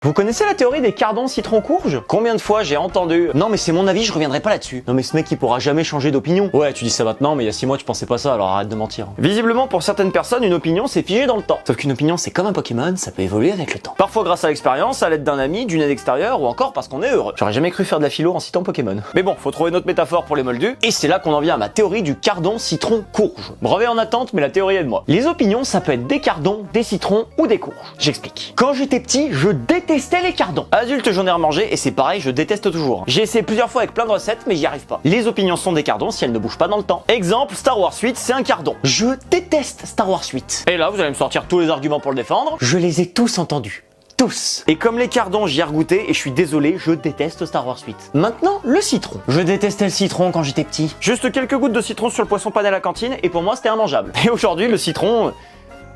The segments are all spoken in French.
Vous connaissez la théorie des cardons citron-courge? Combien de fois j'ai entendu « Non mais c'est mon avis, je reviendrai pas là-dessus. » Non mais ce mec il pourra jamais changer d'opinion. Ouais, tu dis ça maintenant, mais il y a 6 mois tu pensais pas ça, alors arrête de mentir. Visiblement pour certaines personnes, une opinion c'est figé dans le temps. Sauf qu'une opinion c'est comme un Pokémon, ça peut évoluer avec le temps. Parfois grâce à l'expérience, à l'aide d'un ami, d'une aide extérieure ou encore parce qu'on est heureux. J'aurais jamais cru faire de la philo en citant Pokémon. Mais bon, faut trouver une autre métaphore pour les moldus, et c'est là qu'on en vient à ma théorie du cardon citron-courge. Brevet en attente, mais la théorie est de moi. Les opinions ça peut être des cardons, des citrons ou des courges. J'explique. Quand j'étais petit, je détestais les cardons. Adulte, j'en ai remangé et c'est pareil, je déteste toujours. J'ai essayé plusieurs fois avec plein de recettes, mais j'y arrive pas. Les opinions sont des cardons si elles ne bougent pas dans le temps. Exemple, Star Wars 8, c'est un cardon. Je déteste Star Wars 8. Et là, vous allez me sortir tous les arguments pour le défendre. Je les ai tous entendus. Tous. Et comme les cardons, j'y ai regoûté et je suis désolé, je déteste Star Wars 8. Maintenant, le citron. Je détestais le citron quand j'étais petit. Juste quelques gouttes de citron sur le poisson pané à la cantine et pour moi, c'était immangeable. Et aujourd'hui, le citron...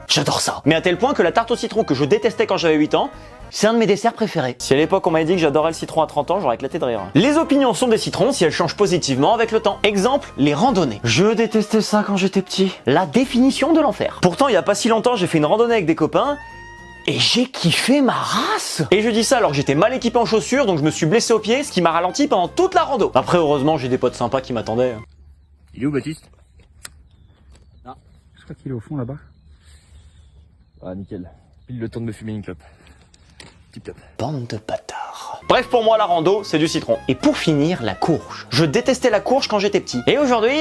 J'adore ça. Mais à tel point que la tarte au citron que je détestais quand j'avais 8 ans, c'est un de mes desserts préférés. Si à l'époque on m'avait dit que j'adorais le citron à 30 ans, j'aurais éclaté de rire. Les opinions sont des citrons si elles changent positivement avec le temps. Exemple, les randonnées. Je détestais ça quand j'étais petit. La définition de l'enfer. Pourtant, il y a pas si longtemps, j'ai fait une randonnée avec des copains et j'ai kiffé ma race. Et je dis ça alors que j'étais mal équipé en chaussures, donc je me suis blessé au pied, ce qui m'a ralenti pendant toute la rando. Après, heureusement, j'ai des potes sympas qui m'attendaient. Il est où, Baptiste? Ah, je crois qu'il est au fond là-bas. Ah, nickel. Pile le temps de me fumer une clope. Tip top. Bande de bâtards. Bref, pour moi, la rando, c'est du citron. Et pour finir, la courge. Je détestais la courge quand j'étais petit. Et aujourd'hui...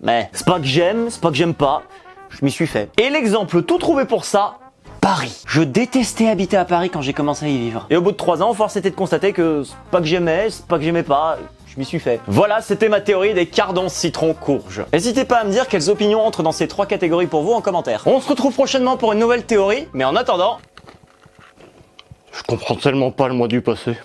Mais c'est pas que j'aime, c'est pas que j'aime pas. Je m'y suis fait. Et l'exemple tout trouvé pour ça... Paris. Je détestais habiter à Paris quand j'ai commencé à y vivre. Et au bout de 3 ans, force était de constater que c'est pas que j'aimais, c'est pas que j'aimais pas... Je m'y suis fait. Voilà, c'était ma théorie des cardons citron courge. N'hésitez pas à me dire quelles opinions entrent dans ces 3 catégories pour vous en commentaire. On se retrouve prochainement pour une nouvelle théorie, mais en attendant... Je comprends tellement pas le mois du passé.